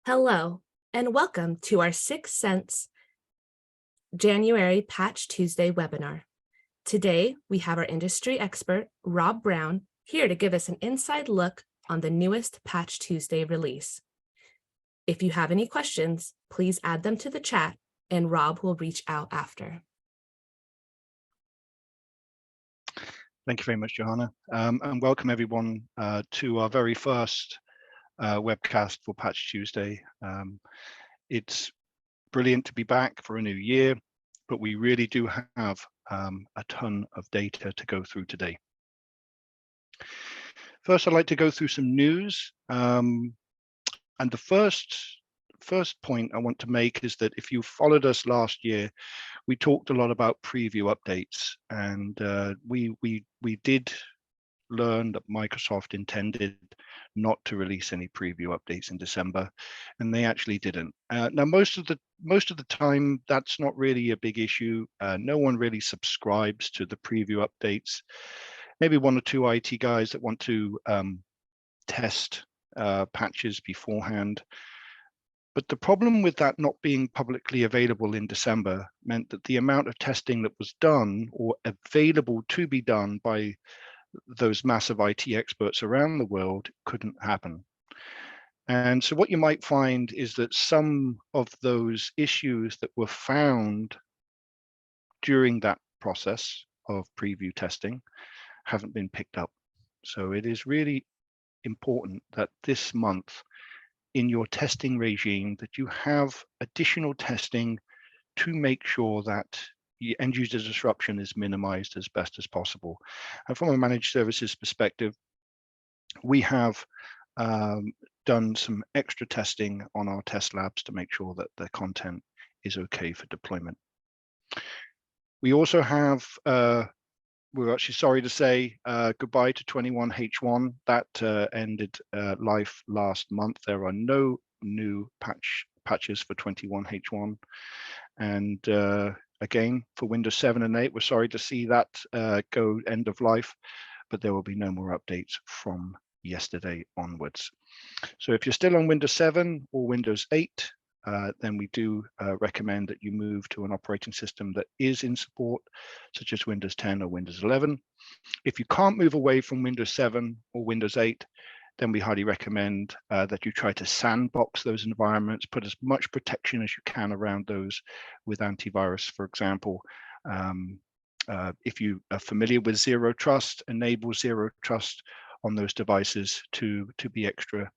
Hello, and welcome to our Syxsense January Patch Tuesday webinar. Today, we have our industry expert, Rob Brown, here to give us an inside look on the newest Patch Tuesday release. If you have any questions, please add them to the chat, and Rob will reach out after. Thank you very much, Johanna, and welcome everyone to our very first webcast for Patch Tuesday. It's brilliant to be back for a new year, but we really do have a ton of data to go through today. First, I'd like to go through some news, and the first point I want to make is that if you followed us last year, we talked a lot about preview updates, and we did learn that Microsoft intended not to release any preview updates in December, and they actually didn't. Now, most of the time, that's not really a big issue. No one really subscribes to the preview updates. Maybe one or two IT guys that want to test patches beforehand. But the problem with that not being publicly available in December meant that the amount of testing that was done or available to be done by those massive IT experts around the world couldn't happen. And so what you might find is that some of those issues that were found during that process of preview testing haven't been picked up. So it is really important that this month in your testing regime that you have additional testing to make sure that end user disruption is minimized as best as possible. And from a managed services perspective, we have done some extra testing on our test labs to make sure that the content is okay for deployment. We also have, we're actually sorry to say goodbye to 21H1. That ended life last month. There are no new patches for 21H1. And again, for Windows 7 and 8, we're sorry to see that go end of life, but there will be no more updates from yesterday onwards. So if you're still on Windows 7 or Windows 8, then we do recommend that you move to an operating system that is in support, such as Windows 10 or Windows 11. If you can't move away from Windows 7 or Windows 8, then we highly recommend that you try to sandbox those environments, put as much protection as you can around those with antivirus, for example. If you are familiar with Zero Trust, enable Zero Trust on those devices to be extra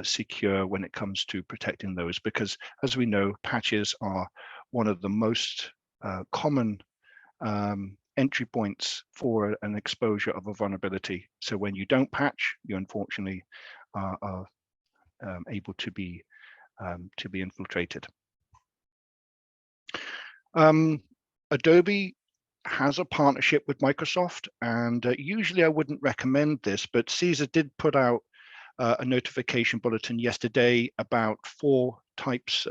secure when it comes to protecting those, because as we know, patches are one of the most common entry points for an exposure of a vulnerability. So when you don't patch, you unfortunately are able to be infiltrated. Adobe has a partnership with Microsoft, and usually I wouldn't recommend this, but CISA did put out a notification bulletin yesterday about four patch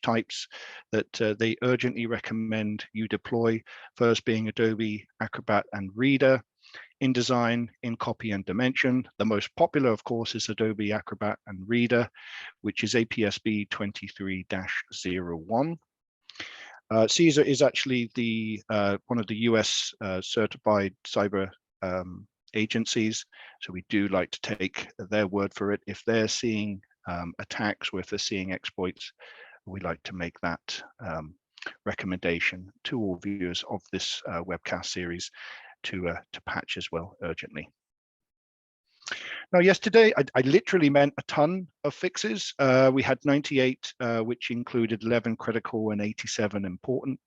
types that they urgently recommend you deploy. First being Adobe Acrobat and Reader, InDesign, InCopy, and Dimension. The most popular, of course, is Adobe Acrobat and Reader, which is APSB 23-01. CISA is actually the one of the US certified cyber agencies, so we do like to take their word for it. If they're seeing attacks or if they're seeing exploits, we like to make that recommendation to all viewers of this webcast series to patch as well urgently. Now, yesterday, I literally meant a ton of fixes. We had 98, which included 11 critical and 87 important.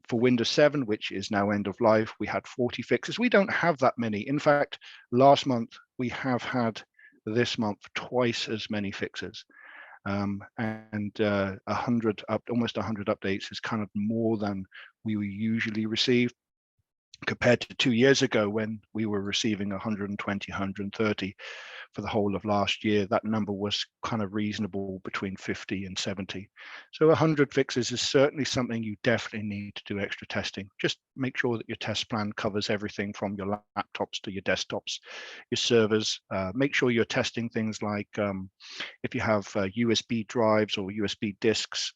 For Windows 7, which is now end of life, we had 40 fixes. We don't have that many. In fact, last month, we have had this month twice as many fixes. And 100 almost 100 updates is kind of more than we usually receive, compared to 2 years ago when we were receiving 120, 130 for the whole of last year, that number was kind of reasonable between 50 and 70. So 100 fixes is certainly something you definitely need to do extra testing. Just make sure that your test plan covers everything from your laptops to your desktops, your servers. Make sure you're testing things like if you have USB drives or USB disks,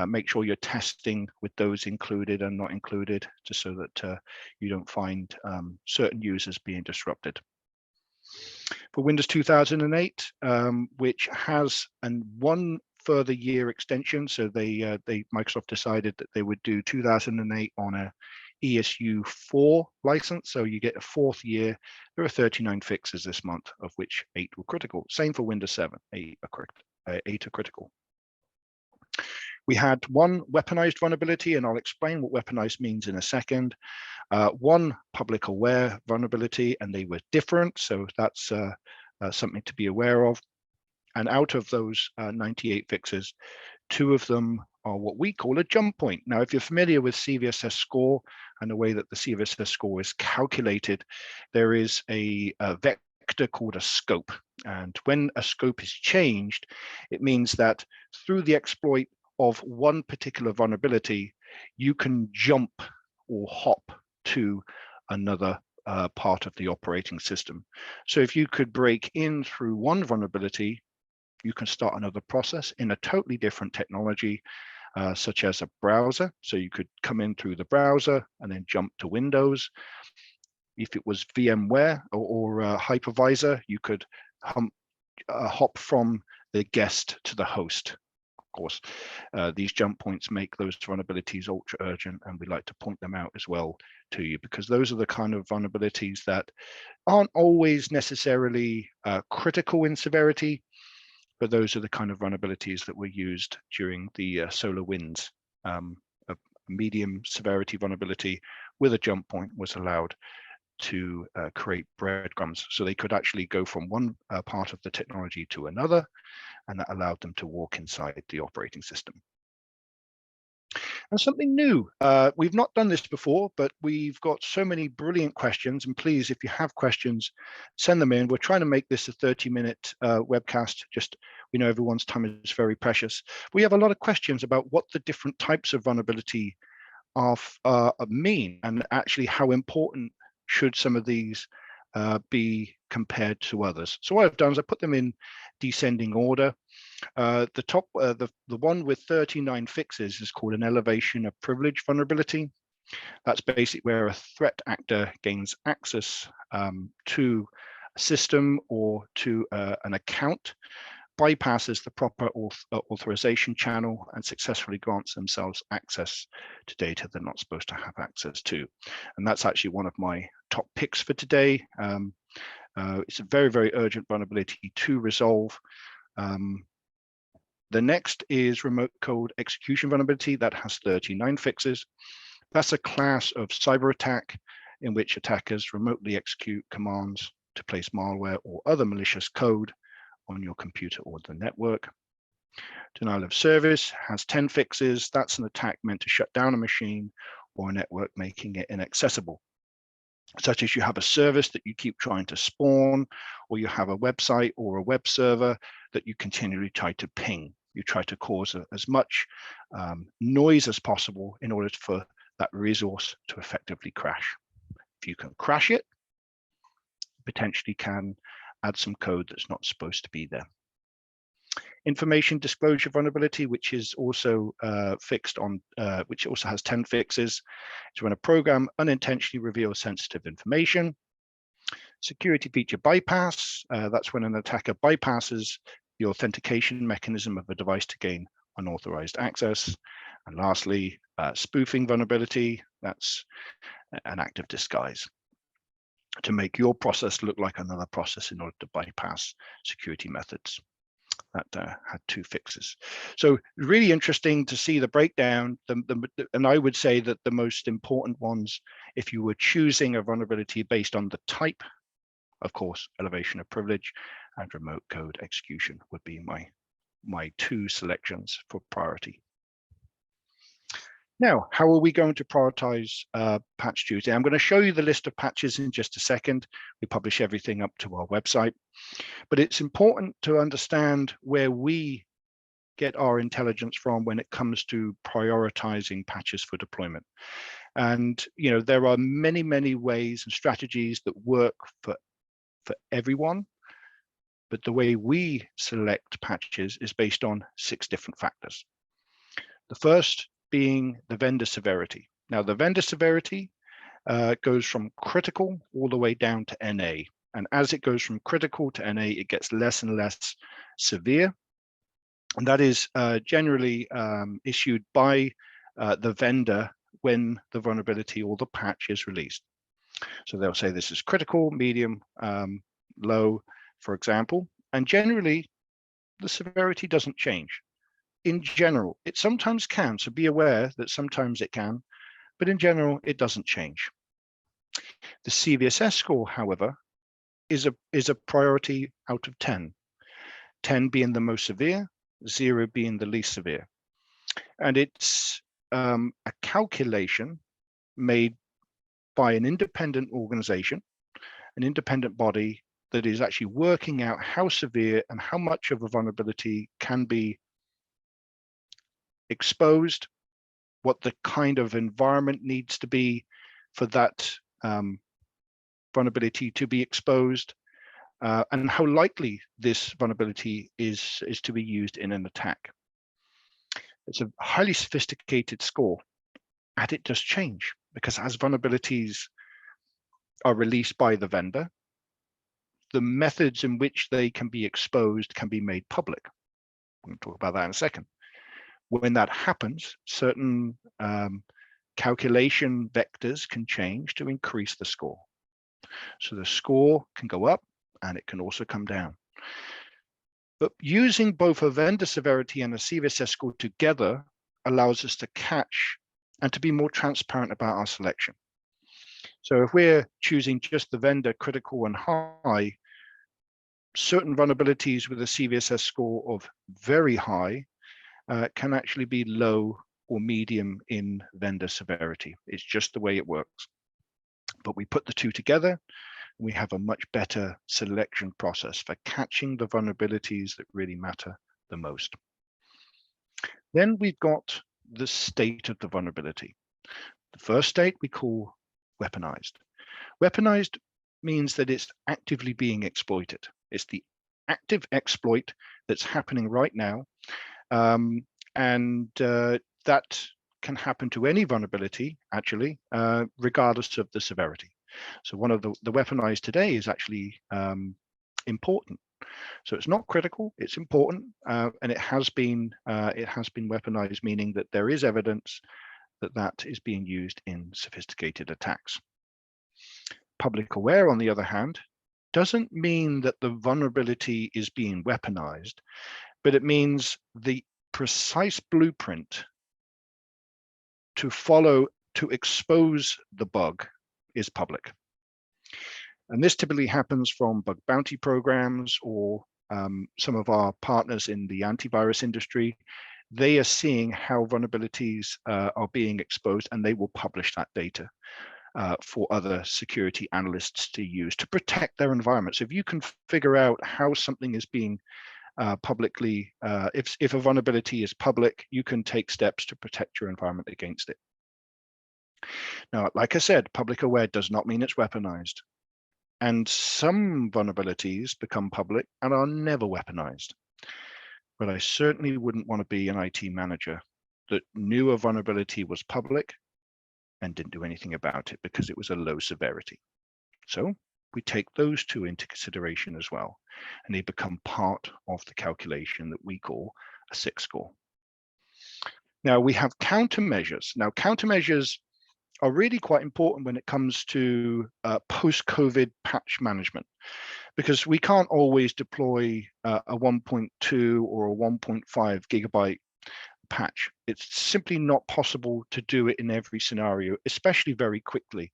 make sure you're testing with those included and not included, just so that you don't find certain users being disrupted. For Windows 2008, which has one further year extension, so Microsoft decided that they would do 2008 on a ESU 4 license, so you get a fourth year. There are 39 fixes this month, of which 8 were critical. Same for Windows 7, 8 are critical. We had one weaponized vulnerability, and I'll explain what weaponized means in a second. One public aware vulnerability, and they were different, so that's something to be aware of. And out of those 98 fixes, 2 of them are what we call a jump point. Now, if you're familiar with CVSS score and the way that the CVSS score is calculated, there is a vector called a scope. And when a scope is changed, it means that through the exploit of one particular vulnerability, you can jump or hop to another part of the operating system. So if you could break in through one vulnerability, you can start another process in a totally different technology, such as a browser. So you could come in through the browser and then jump to Windows. If it was VMware or hypervisor, you could hop from the guest to the host. Of course, these jump points make those vulnerabilities ultra urgent, and we like to point them out as well to you, because those are the kind of vulnerabilities that aren't always necessarily critical in severity, but those are the kind of vulnerabilities that were used during the SolarWinds. A medium severity vulnerability with a jump point was allowed to create breadcrumbs, so they could actually go from one part of the technology to another, and that allowed them to walk inside the operating system. And something new, we've not done this before, but we've got so many brilliant questions, and please, if you have questions, send them in. We're trying to make this a 30-minute webcast. Just, we know everyone's time is very precious. We have a lot of questions about what the different types of vulnerability mean, and actually how important should some of these be compared to others. So what I've done is I put them in descending order. The top, the one with 39 fixes is called an elevation of privilege vulnerability. That's basically where a threat actor gains access to a system or to an account, bypasses the proper authorization channel, and successfully grants themselves access to data they're not supposed to have access to. And that's actually one of my top picks for today. It's a very, very urgent vulnerability to resolve. The next is remote code execution vulnerability that has 39 fixes. That's a class of cyber attack in which attackers remotely execute commands to place malware or other malicious code on your computer or the network. Denial of service has 10 fixes. That's an attack meant to shut down a machine or a network, making it inaccessible, such as you have a service that you keep trying to spawn, or you have a website or a web server that you continually try to ping. You try to cause as much noise as possible in order for that resource to effectively crash. If you can crash it, potentially can add some code that's not supposed to be there. Information disclosure vulnerability, which is also fixed on, which also has 10 fixes. It's when a program unintentionally reveals sensitive information. Security feature bypass, that's when an attacker bypasses the authentication mechanism of a device to gain unauthorized access. And lastly, spoofing vulnerability, that's an act of disguise to make your process look like another process in order to bypass security methods. That had 2 fixes. So really interesting to see the breakdown. And I would say that the most important ones, if you were choosing a vulnerability based on the type, of course, elevation of privilege and remote code execution would be my 2 selections for priority. Now, how are we going to prioritize Patch Tuesday? I'm going to show you the list of patches in just a second. We publish everything up to our website, but it's important to understand where we get our intelligence from when it comes to prioritizing patches for deployment. And there are many ways and strategies that work for everyone, but the way we select patches is based on 6 different factors. The first being the vendor severity. Now, the vendor severity goes from critical all the way down to NA. And as it goes from critical to NA, it gets less and less severe. And that is generally issued by the vendor when the vulnerability or the patch is released. So they'll say this is critical, medium, low, for example. And generally, the severity doesn't change. In general, it sometimes can, so be aware that sometimes it can, but in general, it doesn't change. The CVSS score, however, is a priority out of 10, 10 being the most severe, 0 being the least severe. And it's a calculation made by an independent organization, an independent body that is actually working out how severe and how much of a vulnerability can be exposed, what the kind of environment needs to be for that vulnerability to be exposed, and how likely this vulnerability is to be used in an attack. It's a highly sophisticated score, and it does change because as vulnerabilities are released by the vendor, the methods in which they can be exposed can be made public. We're going to talk about that in a second. When that happens, certain calculation vectors can change to increase the score. So the score can go up and it can also come down. But using both a vendor severity and a CVSS score together allows us to catch and to be more transparent about our selection. So if we're choosing just the vendor critical and high, certain vulnerabilities with a CVSS score of very high can actually be low or medium in vendor severity. It's just the way it works. But we put the two together, and we have a much better selection process for catching the vulnerabilities that really matter the most. Then we've got the state of the vulnerability. The first state we call weaponized. Weaponized means that it's actively being exploited. It's the active exploit that's happening right now. That can happen to any vulnerability, actually, regardless of the severity. So one of the weaponized today is actually important. So it's not critical, it's important, and it has been weaponized, meaning that there is evidence that that is being used in sophisticated attacks. Public aware, on the other hand, doesn't mean that the vulnerability is being weaponized, but it means the precise blueprint to follow to expose the bug is public. And this typically happens from bug bounty programs or some of our partners in the antivirus industry. They are seeing how vulnerabilities are being exposed, and they will publish that data for other security analysts to use to protect their environment. So if you can figure out how something is being publicly, if a vulnerability is public, you can take steps to protect your environment against it. Now, like I said, public aware does not mean it's weaponized. And some vulnerabilities become public and are never weaponized. But I certainly wouldn't want to be an IT manager that knew a vulnerability was public and didn't do anything about it because it was a low severity. So we take those two into consideration as well, and they become part of the calculation that we call a SIX score. Now we have countermeasures. Now countermeasures are really quite important when it comes to post-COVID patch management, because we can't always deploy a 1.2 or a 1.5 gigabyte patch. It's simply not possible to do it in every scenario, especially very quickly,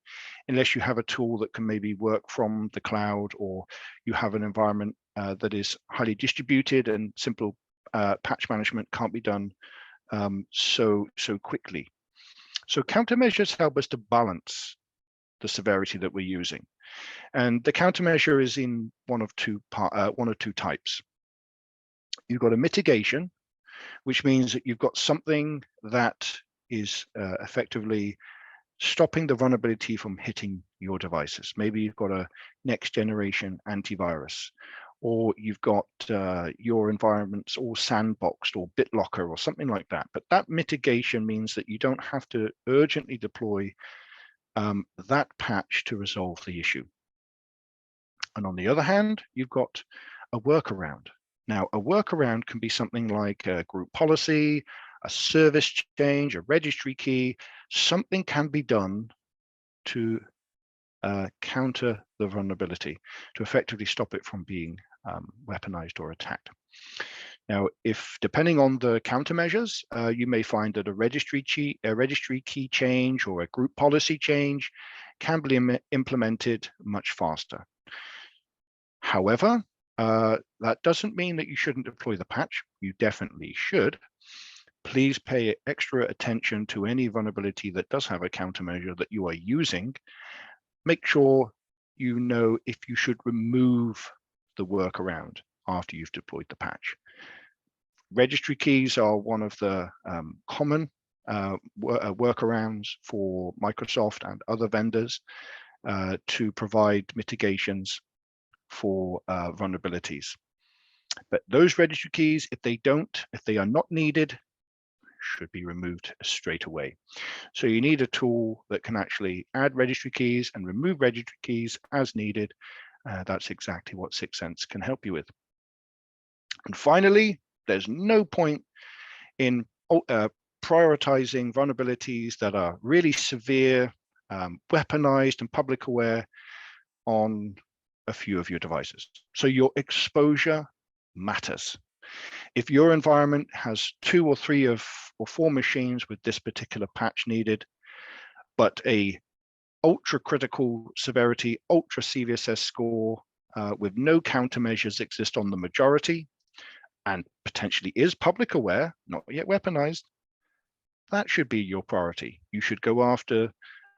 unless you have a tool that can maybe work from the cloud, or you have an environment that is highly distributed, and simple patch management can't be done so quickly. So countermeasures help us to balance the severity that we're using. And the countermeasure is in one of two types. You've got a mitigation, which means that you've got something that is effectively stopping the vulnerability from hitting your devices. Maybe you've got a next generation antivirus, or you've got your environments all sandboxed or BitLocker or something like that. But that mitigation means that you don't have to urgently deploy that patch to resolve the issue. And on the other hand, you've got a workaround. Now, a workaround can be something like a group policy, a service change, a registry key. Something can be done to counter the vulnerability, to effectively stop it from being weaponized or attacked. Now, if depending on the countermeasures, you may find that a registry key change or a group policy change can be implemented much faster. However, that doesn't mean that you shouldn't deploy the patch. You definitely should. Please pay extra attention to any vulnerability that does have a countermeasure that you are using. Make sure you know if you should remove the workaround after you've deployed the patch. Registry keys are one of the common workarounds for Microsoft and other vendors to provide mitigations for vulnerabilities. But those registry keys, if they are not needed, should be removed straight away. So you need a tool that can actually add registry keys and remove registry keys as needed. That's exactly what Syxsense can help you with. And finally, there's no point in prioritizing vulnerabilities that are really severe, weaponized and public aware on a few of your devices. So your exposure matters. If your environment has 2 or 3 or 4 machines with this particular patch needed, but a ultra critical severity, ultra CVSS score with no countermeasures exist on the majority and potentially is public aware, not yet weaponized, that should be your priority. You should go after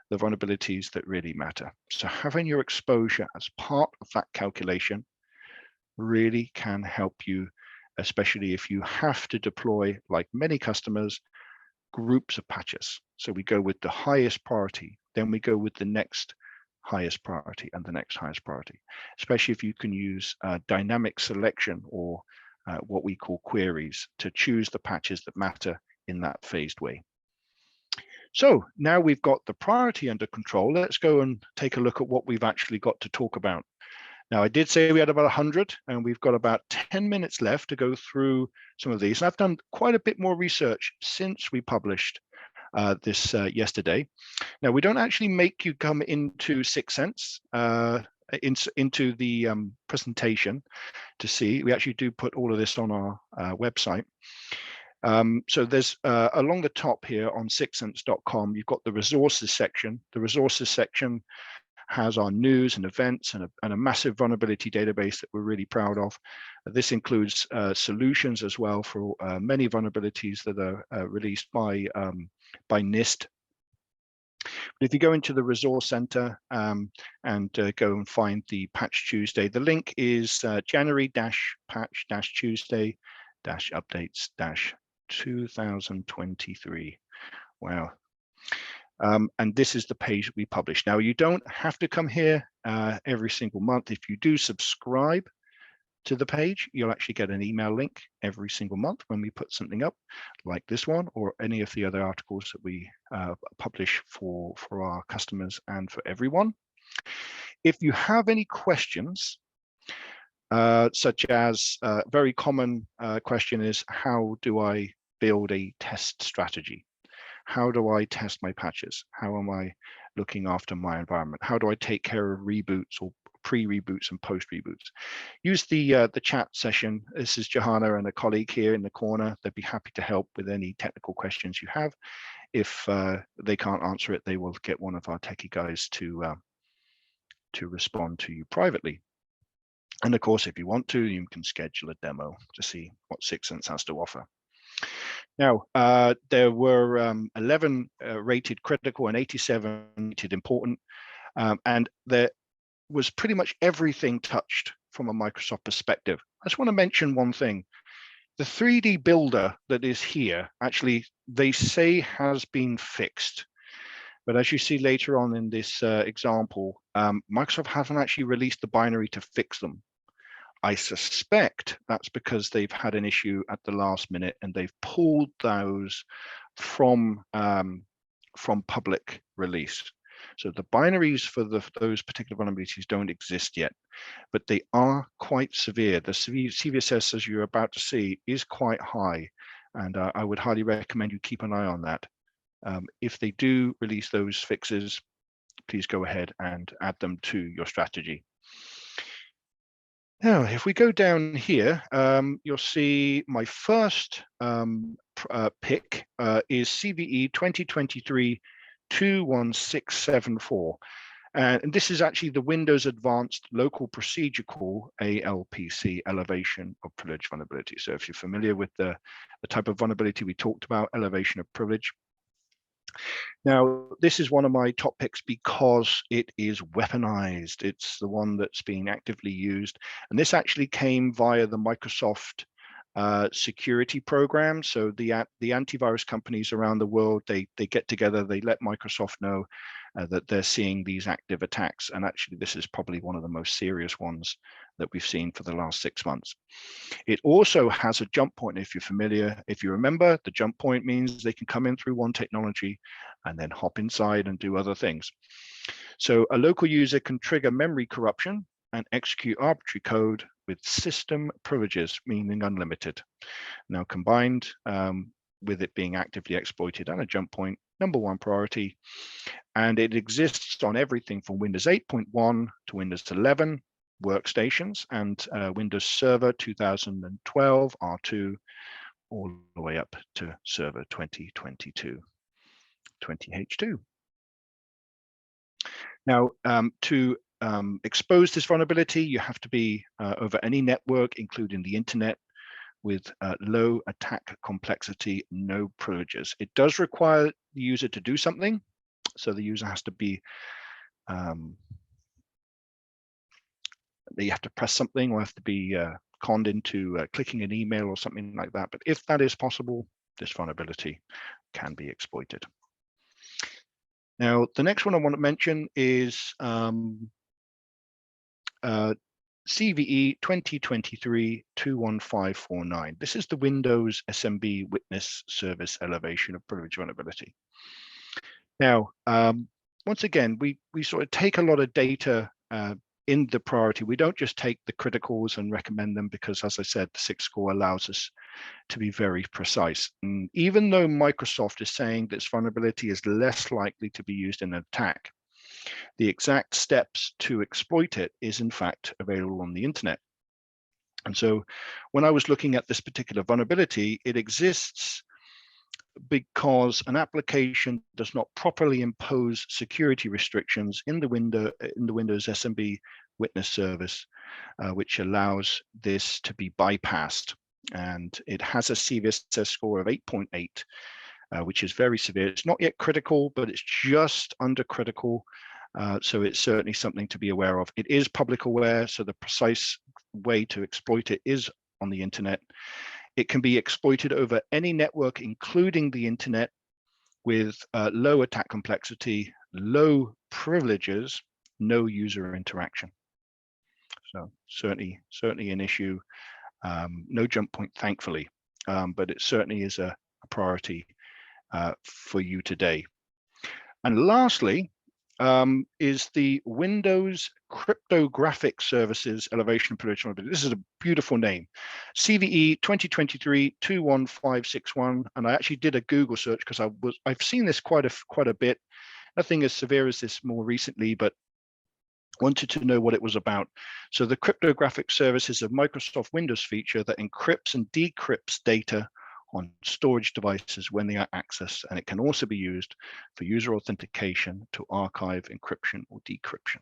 the vulnerabilities that really matter. So having your exposure as part of that calculation really can help you, especially if you have to deploy, like many customers, groups of patches. So we go with the highest priority, then we go with the next highest priority and the next highest priority, especially if you can use dynamic selection or what we call queries to choose the patches that matter in that phased way. So now we've got the priority under control. Let's go and take a look at what we've actually got to talk about. Now, I did say we had about 100, and we've got about 10 minutes left to go through some of these. And I've done quite a bit more research since we published this yesterday. Now, we don't actually make you come into Syxsense, into the presentation to see. We actually do put all of this on our website. So there's along the top here on syxsense.com, you've got the resources section. The resources section has our news and events and a massive vulnerability database that we're really proud of. This includes solutions as well for many vulnerabilities that are released by NIST. But if you go into the resource center and go and find the Patch Tuesday, the link is January-patch-tuesday-updates-2023. Wow. And this is the page we publish. Now, you don't have to come here every single month. If you do subscribe to the page, you'll actually get an email link every single month when we put something up like this one or any of the other articles that we publish for our customers and for everyone. If you have any questions, such as a very common question is, how do I build a test strategy? How do I test my patches? How am I looking after my environment? How do I take care of reboots or pre-reboots and post-reboots? Use the chat session. This is Johanna and a colleague here in the corner. They'd be happy to help with any technical questions you have. If they can't answer it, they will get one of our techie guys to respond to you privately. And of course, if you want to, you can schedule a demo to see what Syxsense has to offer. Now, there were 11 rated critical and 87 rated important, and there was pretty much everything touched from a Microsoft perspective. I just want to mention one thing. The 3D builder that is here, actually, they say has been fixed. But as you see later on in this example, Microsoft hasn't actually released the binary to fix them. I suspect that's because they've had an issue at the last minute and they've pulled those from public release. So the binaries for those particular vulnerabilities don't exist yet, but they are quite severe. The CVSS, as you're about to see, is quite high, and I would highly recommend you keep an eye on that. If they do release those fixes, please go ahead and add them to your strategy. Now, if we go down here, you'll see my first pick is CVE 2023-21674. And this is actually the Windows Advanced Local Procedure Call, ALPC, elevation of privilege vulnerability. So if you're familiar with the type of vulnerability we talked about, elevation of privilege. Now, this is one of my top picks because it is weaponized. It's the one that's being actively used. And this actually came via the Microsoft security program. So the antivirus companies around the world, they get together, they let Microsoft know that they're seeing these active attacks. And actually, this is probably one of the most serious ones that we've seen for the last 6 months. It also has a jump point. If you're familiar, if you remember, the jump point means they can come in through one technology and then hop inside and do other things. So a local user can trigger memory corruption and execute arbitrary code with system privileges, meaning unlimited. Now, combined with it being actively exploited and a jump point, #1 priority. And it exists on everything from Windows 8.1 to Windows 11 workstations and Windows Server 2012 R2 all the way up to Server 2022 20H2. Now, to expose this vulnerability, you have to be over any network, including the internet, with low attack complexity, no privileges. It does require the user to do something. So the user has to be, they have to press something or have to be conned into clicking an email or something like that. But if that is possible, this vulnerability can be exploited. Now, the next one I want to mention is CVE 2023-21549. This is the Windows SMB Witness Service Elevation of Privilege Vulnerability. Now, once again, we sort of take a lot of data in the priority. We don't just take the criticals and recommend them because, as I said, the 6 score allows us to be very precise. And even though Microsoft is saying this vulnerability is less likely to be used in an attack, the exact steps to exploit it is in fact available on the internet. And so when I was looking at this particular vulnerability, it exists because an application does not properly impose security restrictions in the Windows SMB witness service, which allows this to be bypassed. And it has a CVSS score of 8.8, which is very severe. It's not yet critical, but it's just under critical. So it's certainly something to be aware of. It is public aware, so the precise way to exploit it is on the internet. It can be exploited over any network, including the internet, with low attack complexity, low privileges, no user interaction. So certainly an issue. No jump point, thankfully, but it certainly is a priority for you today. And lastly, is the Windows Cryptographic Services Elevation Privilege Vulnerability. This is a beautiful name, CVE 2023-21561, and I actually did a Google search because I've seen this quite a bit. Nothing as severe as this more recently, but wanted to know what it was about. So the Cryptographic Service is a Microsoft Windows feature that encrypts and decrypts data on storage devices when they are accessed, and it can also be used for user authentication to archive encryption or decryption.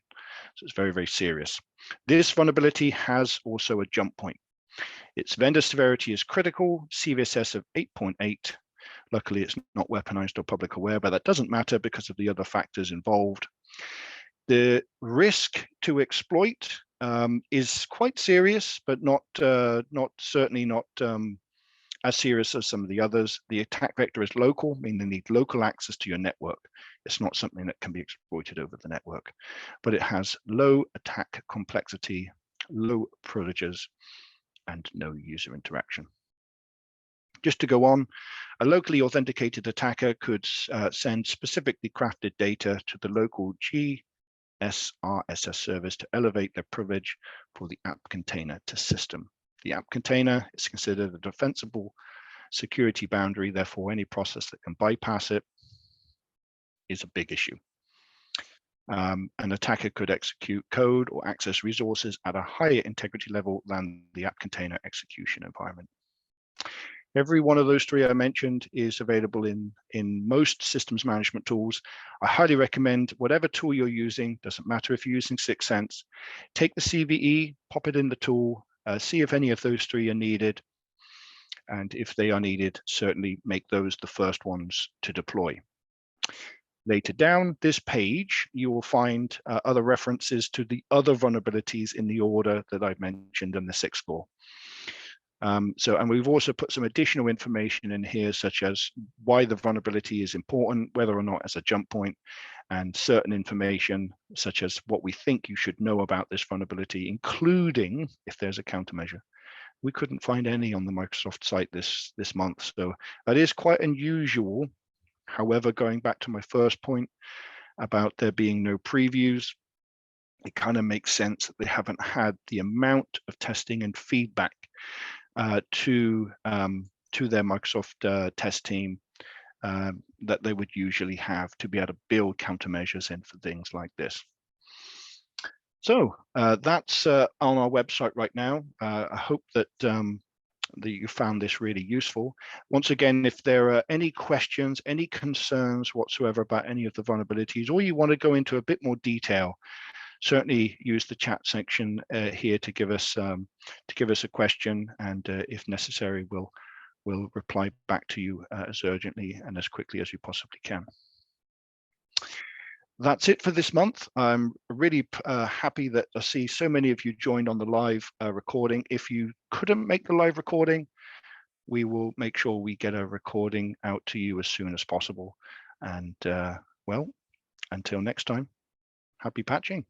So it's very, very serious. This vulnerability has also a jump point. Its vendor severity is critical, CVSS of 8.8. Luckily, it's not weaponized or public aware, but that doesn't matter because of the other factors involved. The risk to exploit is quite serious, but certainly not as serious as some of the others. The attack vector is local, meaning they need local access to your network. It's not something that can be exploited over the network, but it has low attack complexity, low privileges, and no user interaction. Just to go on, a locally authenticated attacker could send specifically crafted data to the local GSRSS service to elevate their privilege for the app container to system. The app container is considered a defensible security boundary, therefore any process that can bypass it is a big issue. An attacker could execute code or access resources at a higher integrity level than the app container execution environment. Every one of those three I mentioned is available in most systems management tools. I highly recommend whatever tool you're using, doesn't matter if you're using Syxsense, take the CVE, pop it in the tool, see if any of those three are needed. And if they are needed, certainly make those the first ones to deploy. Later down this page, you will find other references to the other vulnerabilities in the order that I've mentioned in the 6 score. And we've also put some additional information in here, such as why the vulnerability is important, whether or not as a jump point, and certain information, such as what we think you should know about this vulnerability, including if there's a countermeasure. We couldn't find any on the Microsoft site this month, so that is quite unusual. However, going back to my first point about there being no previews, it kind of makes sense that they haven't had the amount of testing and feedback to their Microsoft test team that they would usually have to be able to build countermeasures in for things like this. So that's on our website right now. I hope that that you found this really useful. Once again, if there are any questions, any concerns whatsoever about any of the vulnerabilities, or you want to go into a bit more detail, certainly use the chat section here to give us a question, and if necessary, we'll reply back to you as urgently and as quickly as we possibly can. That's it for this month. I'm really happy that I see so many of you joined on the live recording. If you couldn't make the live recording, we will make sure we get a recording out to you as soon as possible. And well, until next time, happy patching.